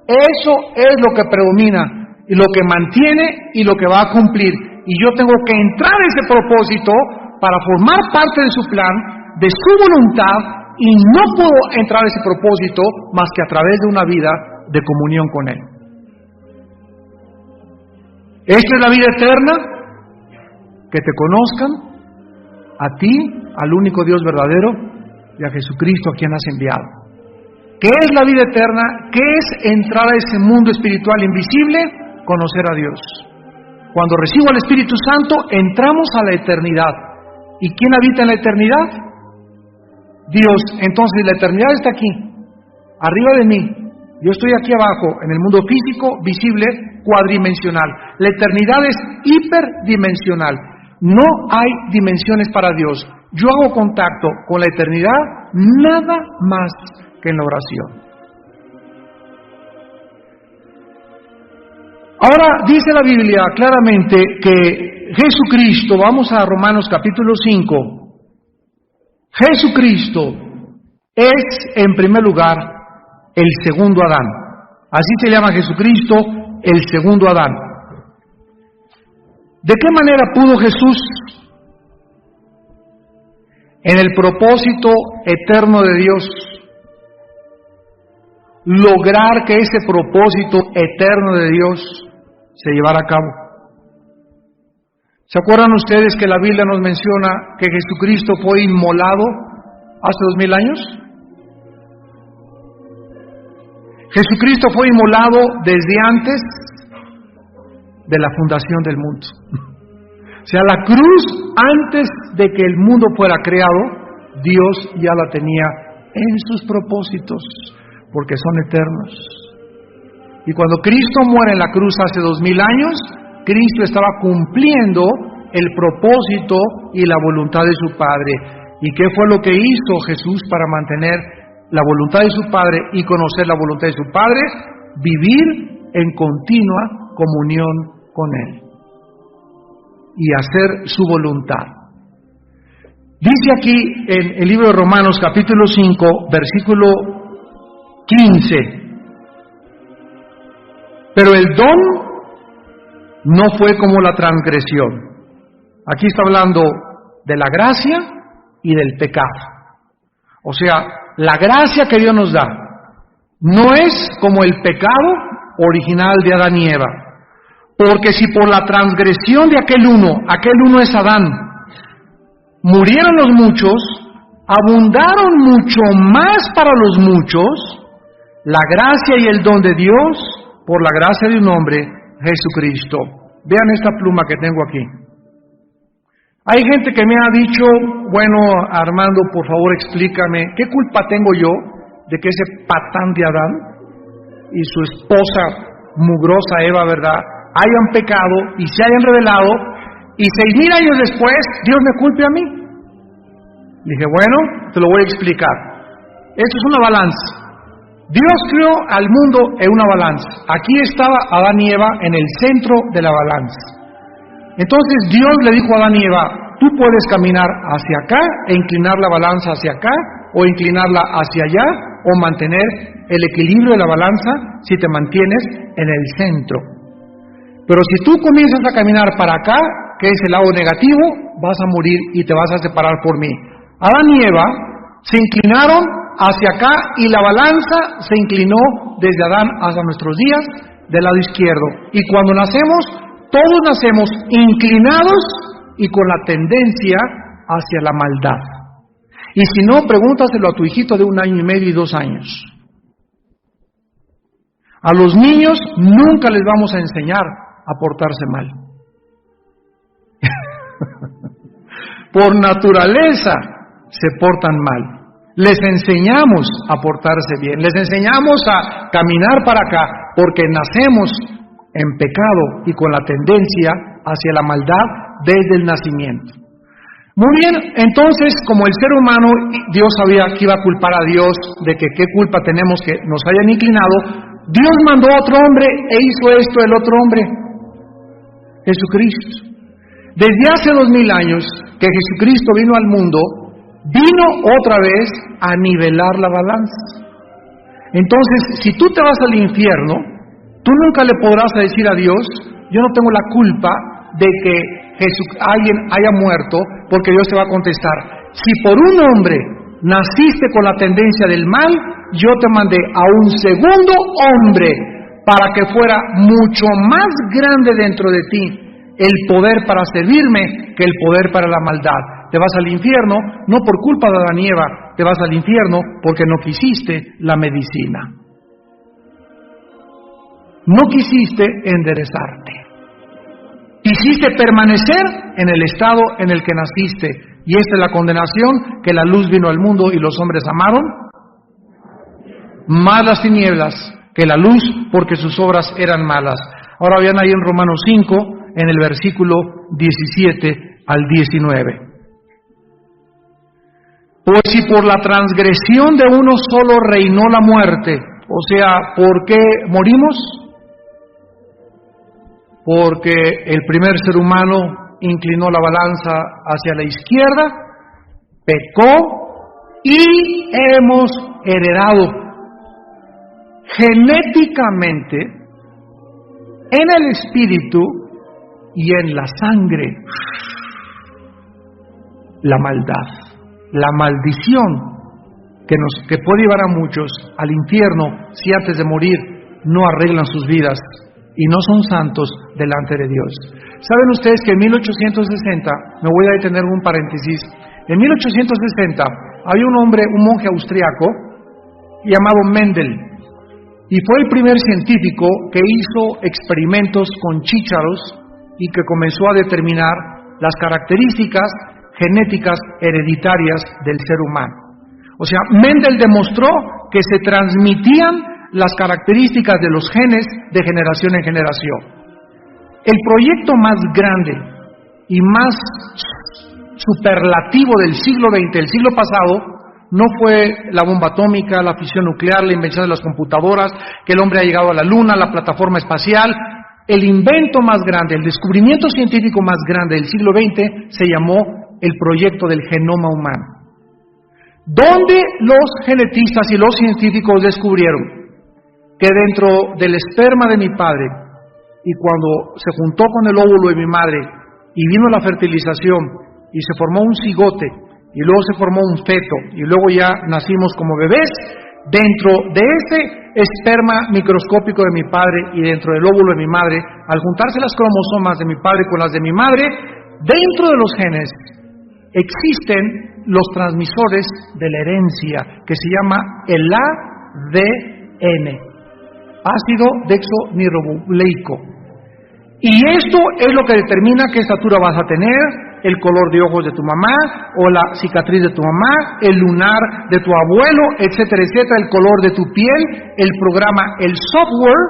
[SPEAKER 1] eso es lo que predomina, y lo que mantiene y lo que va a cumplir. Y yo tengo que entrar a ese propósito para formar parte de su plan, de su voluntad, y no puedo entrar a ese propósito más que a través de una vida de comunión con Él. Esta es la vida eterna, que te conozcan a ti, al único Dios verdadero, y a Jesucristo a quien has enviado. ¿Qué es la vida eterna? ¿Qué es entrar a ese mundo espiritual invisible? Conocer a Dios. Cuando recibo al Espíritu Santo, entramos a la eternidad. ¿Y quién habita en la eternidad? Dios. Entonces la eternidad está aquí, arriba de mí. Yo estoy aquí abajo, en el mundo físico, visible, cuadridimensional. La eternidad es hiperdimensional. No hay dimensiones para Dios. Yo hago contacto con la eternidad nada más que en la oración. Ahora dice la Biblia claramente que Jesucristo, vamos a Romanos capítulo 5, Jesucristo es en primer lugar el segundo Adán. Así se llama Jesucristo, el segundo Adán. ¿De qué manera pudo Jesús, en el propósito eterno de Dios, lograr que ese propósito eterno de Dios se llevara a cabo? ¿Se acuerdan ustedes que la Biblia nos menciona que Jesucristo fue inmolado hace 2000 años? Jesucristo fue inmolado desde antes de la fundación del mundo. O sea, la cruz, antes de que el mundo fuera creado, Dios ya la tenía en sus propósitos, porque son eternos. Y cuando Cristo muere en la cruz hace 2000 años, Cristo estaba cumpliendo el propósito y la voluntad de su Padre. ¿Y qué fue lo que hizo Jesús para mantener la voluntad de su Padre y conocer la voluntad de su Padre? Vivir en continua comunión con Él y hacer su voluntad. Dice aquí en el libro de Romanos capítulo 5, versículo 15, pero el don no fue como la transgresión. Aquí está hablando de la gracia y del pecado. O sea, la gracia que Dios nos da no es como el pecado original de Adán y Eva. Porque si por la transgresión de aquel uno es Adán, murieron los muchos, abundaron mucho más para los muchos la gracia y el don de Dios por la gracia de un hombre, Jesucristo. Vean esta pluma que tengo aquí. Hay gente que me ha dicho, bueno, Armando, por favor explícame, ¿qué culpa tengo yo de que ese patán de Adán y su esposa mugrosa Eva, ¿verdad?, hayan pecado y se hayan revelado, y 6000 años después Dios me culpe a mí? Dije, bueno, te lo voy a explicar. Esto es una balanza. Dios creó al mundo en una balanza. Aquí estaba Adán y Eva en el centro de la balanza. Entonces Dios le dijo a Adán y Eva, tú puedes caminar hacia acá e inclinar la balanza hacia acá, o inclinarla hacia allá, o mantener el equilibrio de la balanza si te mantienes en el centro. Pero si tú comienzas a caminar para acá, que es el lado negativo, vas a morir y te vas a separar por mí. Adán y Eva se inclinaron hacia acá y la balanza se inclinó desde Adán hasta nuestros días del lado izquierdo. Y cuando nacemos, todos nacemos inclinados y con la tendencia hacia la maldad. Y si no, pregúntaselo a tu hijito de 1 año y medio y 2 años. A los niños nunca les vamos a enseñar a portarse mal. Por naturaleza se portan mal. Les enseñamos a portarse bien, les enseñamos a caminar para acá, porque nacemos en pecado y con la tendencia hacia la maldad desde el nacimiento. Muy bien, entonces, como el ser humano, Dios sabía que iba a culpar a Dios de que qué culpa tenemos que nos hayan inclinado, Dios mandó a otro hombre e hizo esto el otro hombre, Jesucristo. Desde hace 2000 años que Jesucristo vino al mundo, vino otra vez a nivelar la balanza. Entonces, si tú te vas al infierno, tú nunca le podrás decir a Dios, yo no tengo la culpa de que alguien haya muerto, porque Dios te va a contestar, si por un hombre naciste con la tendencia del mal, yo te mandé a un segundo hombre para que fuera mucho más grande dentro de ti el poder para servirme que el poder para la maldad. Te vas al infierno no por culpa de Adán y Eva, te vas al infierno porque no quisiste la medicina. No quisiste enderezarte. Quisiste permanecer en el estado en el que naciste. Y esta es la condenación, que la luz vino al mundo y los hombres amaron más las tinieblas que la luz, porque sus obras eran malas. Ahora vean ahí en Romanos 5, en el versículo 17 al 19. Pues si por la transgresión de uno solo reinó la muerte, o sea, ¿por qué morimos? Porque el primer ser humano inclinó la balanza hacia la izquierda, pecó y hemos heredado genéticamente en el espíritu y en la sangre la maldad, la maldición que puede llevar a muchos al infierno si antes de morir no arreglan sus vidas y no son santos delante de Dios. ¿Saben ustedes que en 1860, me voy a detener un paréntesis, en 1860 había un hombre, un monje austriaco llamado Mendel, y fue el primer científico que hizo experimentos con chícharos y que comenzó a determinar las características genéticas hereditarias del ser humano. O sea, Mendel demostró que se transmitían las características de los genes de generación en generación. El proyecto más grande y más superlativo del siglo XX, del siglo pasado, no fue la bomba atómica, la fisión nuclear, la invención de las computadoras, que el hombre ha llegado a la luna, la plataforma espacial. El invento más grande, el descubrimiento científico más grande del siglo XX se llamó el proyecto del genoma humano, donde los genetistas y los científicos descubrieron que dentro del esperma de mi padre, y cuando se juntó con el óvulo de mi madre y vino la fertilización y se formó un cigote y luego se formó un feto y luego ya nacimos como bebés, dentro de ese esperma microscópico de mi padre y dentro del óvulo de mi madre, al juntarse las cromosomas de mi padre con las de mi madre, dentro de los genes existen los transmisores de la herencia, que se llama el ADN, ácido desoxirribonucleico. Y esto es lo que determina qué estatura vas a tener, el color de ojos de tu mamá, o la cicatriz de tu mamá, el lunar de tu abuelo, etcétera, etcétera, el color de tu piel, el programa, el software,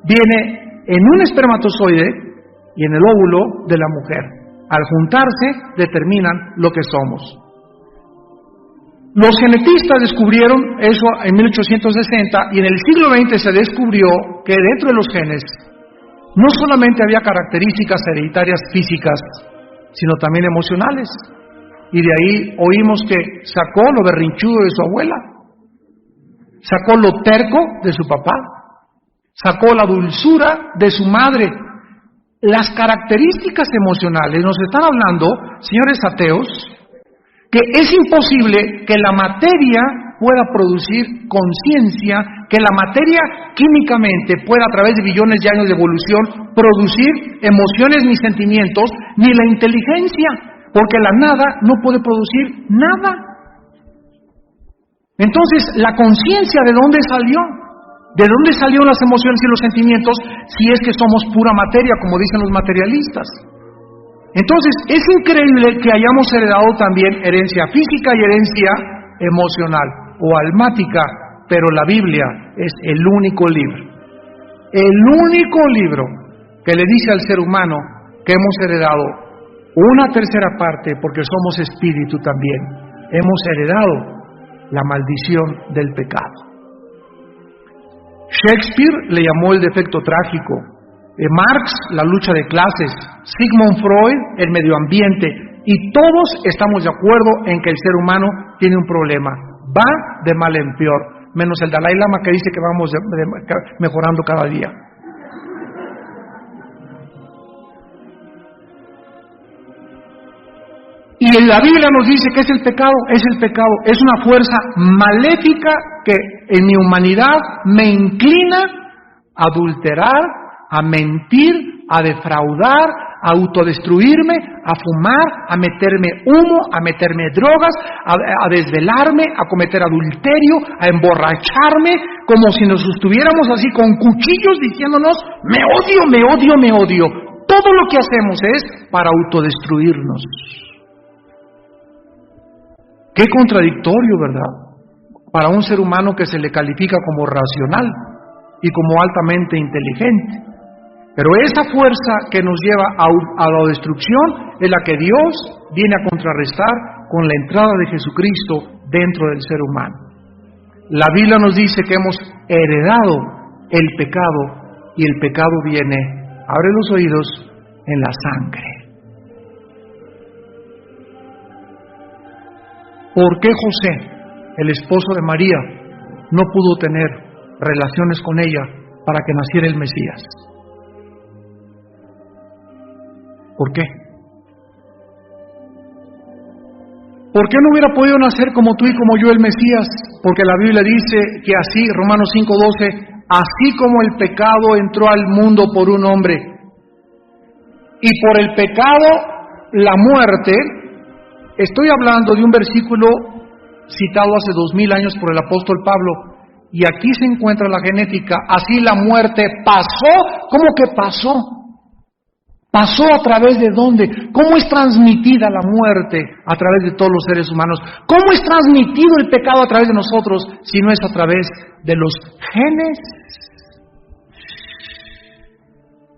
[SPEAKER 1] viene en un espermatozoide y en el óvulo de la mujer. Al juntarse, determinan lo que somos. Los genetistas descubrieron eso en 1860 y en el siglo XX se descubrió que dentro de los genes no solamente había características hereditarias físicas, sino también emocionales. Y de ahí oímos que sacó lo berrinchudo de su abuela, sacó lo terco de su papá, sacó la dulzura de su madre. Las características emocionales nos están hablando, señores ateos, que es imposible que la materia pueda producir conciencia, que la materia químicamente pueda a través de billones de años de evolución producir emociones ni sentimientos, ni la inteligencia, porque la nada no puede producir nada. Entonces, la conciencia, ¿de dónde salió? ¿De dónde salieron las emociones y los sentimientos si es que somos pura materia, como dicen los materialistas? Entonces, es increíble que hayamos heredado también herencia física y herencia emocional o almática, pero la Biblia es el único libro que le dice al ser humano que hemos heredado una tercera parte, porque somos espíritu también. Hemos heredado la maldición del pecado. Shakespeare le llamó el defecto trágico, Marx la lucha de clases, Sigmund Freud el medio ambiente, y todos estamos de acuerdo en que el ser humano tiene un problema, va de mal en peor, menos el Dalai Lama que dice que vamos mejorando cada día. Y en la Biblia nos dice que es el pecado, es una fuerza maléfica que en mi humanidad me inclina a adulterar, a mentir, a defraudar, a autodestruirme, a fumar, a meterme humo, a meterme drogas, a desvelarme, a cometer adulterio, a emborracharme, como si nos estuviéramos así con cuchillos diciéndonos, me odio, me odio, me odio. Todo lo que hacemos es para autodestruirnos. Qué contradictorio, ¿verdad? Para un ser humano que se le califica como racional y como altamente inteligente. Pero esa fuerza que nos lleva a la destrucción es la que Dios viene a contrarrestar con la entrada de Jesucristo dentro del ser humano. La Biblia nos dice que hemos heredado el pecado y el pecado viene, abre los oídos, en la sangre. ¿Por qué José, el esposo de María, no pudo tener relaciones con ella para que naciera el Mesías? ¿Por qué? ¿Por qué no hubiera podido nacer como tú y como yo el Mesías? Porque la Biblia dice que así, Romanos 5:12, así como el pecado entró al mundo por un hombre, y por el pecado la muerte. Estoy hablando de un versículo citado hace 2000 años por el apóstol Pablo, y aquí se encuentra la genética. Así la muerte pasó. ¿Cómo que pasó? ¿Pasó a través de dónde? ¿Cómo es transmitida la muerte a través de todos los seres humanos? ¿Cómo es transmitido el pecado a través de nosotros si no es a través de los genes?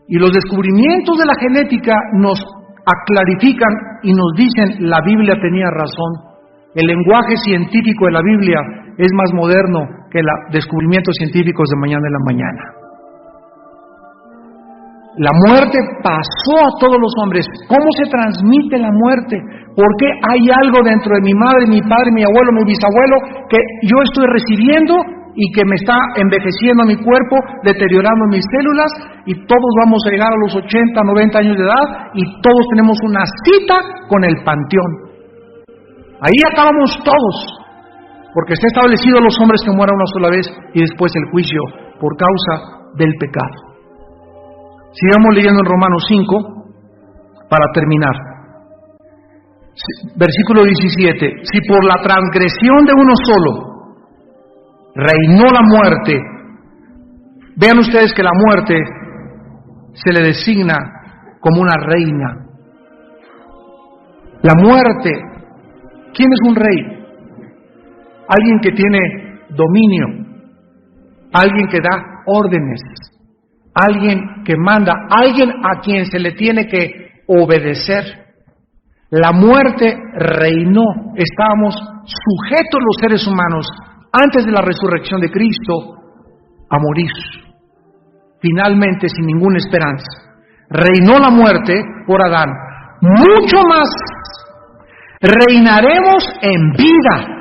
[SPEAKER 1] Y los descubrimientos de la genética nos aclarifican y nos dicen, la Biblia tenía razón. El lenguaje científico de la Biblia es más moderno que los descubrimientos científicos de mañana en la mañana. La muerte pasó a todos los hombres. ¿Cómo se transmite la muerte? ¿Por qué hay algo dentro de mi madre, mi padre, mi abuelo, mi bisabuelo que yo estoy recibiendo y que me está envejeciendo mi cuerpo, deteriorando mis células, y todos vamos a llegar a los 80, 90 años de edad y todos tenemos una cita con el panteón? Ahí acabamos todos, porque está establecido a los hombres que mueran una sola vez y después el juicio por causa del pecado. Sigamos leyendo en Romanos 5 para terminar. Versículo 17. Si por la transgresión de uno solo reinó la muerte, vean ustedes que la muerte se le designa como una reina. La muerte, ¿quién es un rey? Alguien que tiene dominio, alguien que da órdenes, alguien que manda, alguien a quien se le tiene que obedecer. La muerte reinó, estábamos sujetos los seres humanos antes de la resurrección de Cristo a morir, finalmente sin ninguna esperanza. Reinó la muerte por Adán. Mucho más reinaremos en vida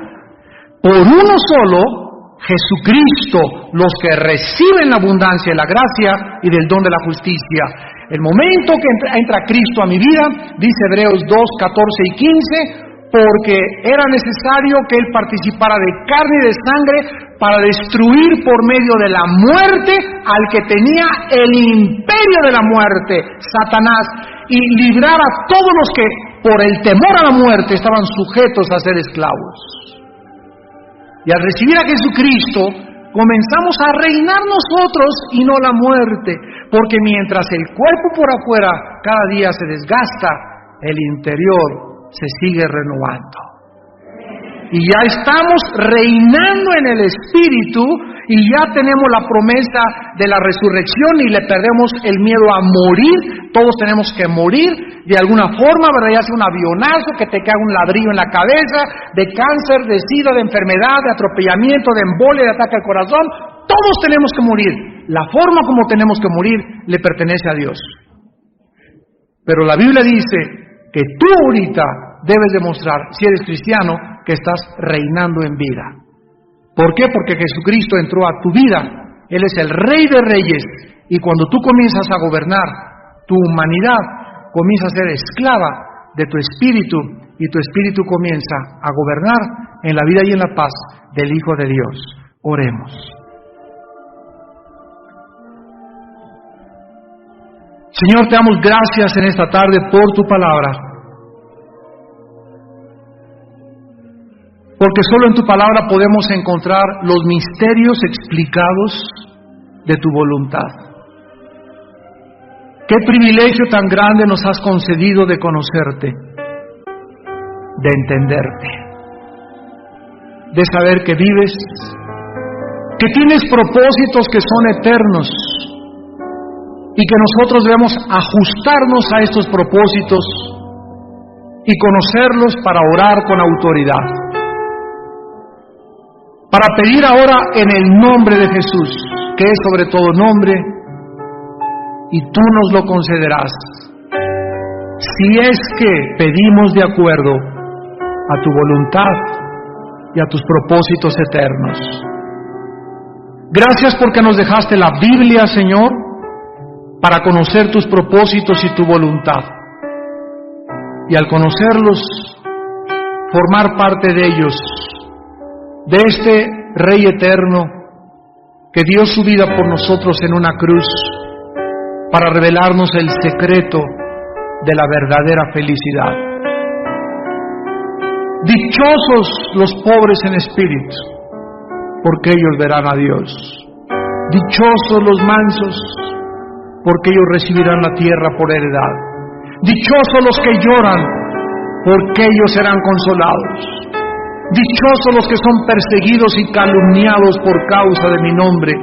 [SPEAKER 1] por uno solo, Jesucristo, los que reciben la abundancia de la gracia y del don de la justicia. El momento que entra Cristo a mi vida, dice Hebreos 2, 14 y 15, porque era necesario que Él participara de carne y de sangre para destruir por medio de la muerte al que tenía el imperio de la muerte, Satanás, y librar a todos los que por el temor a la muerte estaban sujetos a ser esclavos. Y al recibir a Jesucristo, comenzamos a reinar nosotros y no la muerte, porque mientras el cuerpo por afuera cada día se desgasta, el interior se sigue renovando. Y ya estamos reinando en el Espíritu y ya tenemos la promesa de la resurrección y le perdemos el miedo a morir. Todos tenemos que morir de alguna forma, ¿verdad? Ya sea un avionazo, que te caiga un ladrillo en la cabeza, de cáncer, de sida, de enfermedad, de atropellamiento, de embolia, de ataque al corazón. Todos tenemos que morir. La forma como tenemos que morir le pertenece a Dios. Pero la Biblia dice que tú ahorita debes demostrar, si eres cristiano, que estás reinando en vida. ¿Por qué? Porque Jesucristo entró a tu vida. Él es el Rey de Reyes. Y cuando tú comienzas a gobernar, tu humanidad comienza a ser esclava de tu espíritu, y tu espíritu comienza a gobernar en la vida y en la paz del Hijo de Dios. Oremos. Señor, te damos gracias en esta tarde por tu palabra, porque solo en tu palabra podemos encontrar los misterios explicados de tu voluntad. Qué privilegio tan grande nos has concedido de conocerte, de entenderte, de saber que vives, que tienes propósitos que son eternos, y que nosotros debemos ajustarnos a estos propósitos y conocerlos para orar con autoridad, para pedir ahora en el nombre de Jesús, que es sobre todo nombre, y tú nos lo concederás, si es que pedimos de acuerdo a tu voluntad y a tus propósitos eternos. Gracias porque nos dejaste la Biblia, Señor, para conocer tus propósitos y tu voluntad, y al conocerlos, formar parte de ellos, de este Rey eterno que dio su vida por nosotros en una cruz para revelarnos el secreto de la verdadera felicidad. Dichosos los pobres en espíritu, porque ellos verán a Dios. Dichosos los mansos, porque ellos recibirán la tierra por heredad. Dichosos los que lloran, porque ellos serán consolados. Dichosos los que son perseguidos y calumniados por causa de mi nombre.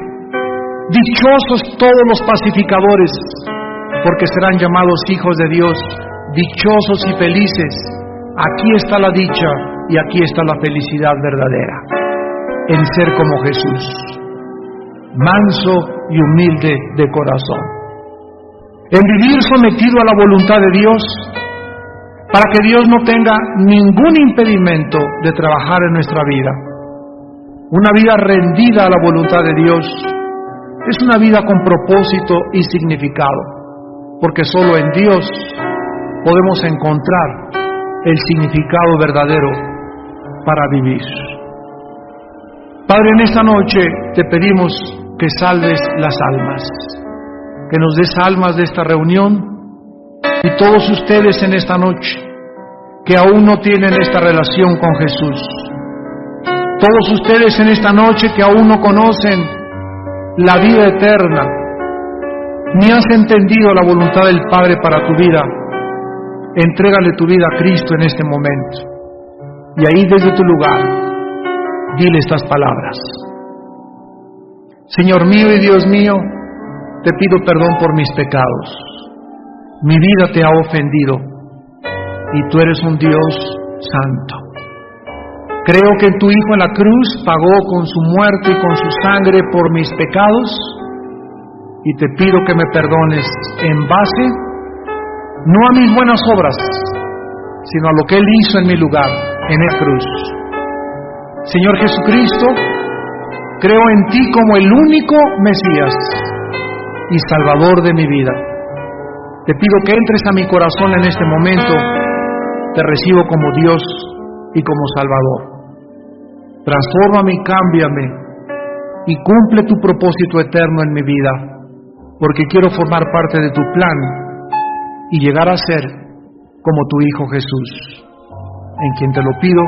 [SPEAKER 1] Dichosos todos los pacificadores, porque serán llamados hijos de Dios. Dichosos y felices. Aquí está la dicha y aquí está la felicidad verdadera, en ser como Jesús, manso y humilde de corazón, en vivir sometido a la voluntad de Dios, para que Dios no tenga ningún impedimento de trabajar en nuestra vida. Una vida rendida a la voluntad de Dios es una vida con propósito y significado, porque solo en Dios podemos encontrar el significado verdadero para vivir. Padre, en esta noche te pedimos que salves las almas, que nos des almas de esta reunión, y todos ustedes en esta noche que aún no tienen esta relación con Jesús, todos ustedes en esta noche que aún no conocen la vida eterna, ni has entendido la voluntad del Padre para tu vida, entrégale tu vida a Cristo en este momento, y ahí desde tu lugar dile estas palabras: Señor mío y Dios mío, te pido perdón por mis pecados. Mi vida te ha ofendido y tú eres un Dios santo. Creo que tu Hijo en la cruz pagó con su muerte y con su sangre por mis pecados, y te pido que me perdones en base no a mis buenas obras, sino a lo que Él hizo en mi lugar, en la cruz. Señor Jesucristo, creo en ti como el único Mesías y Salvador de mi vida. Te pido que entres a mi corazón en este momento. Te recibo como Dios y como Salvador. Transfórmame y cámbiame y cumple tu propósito eterno en mi vida, porque quiero formar parte de tu plan y llegar a ser como tu Hijo Jesús, en quien te lo pido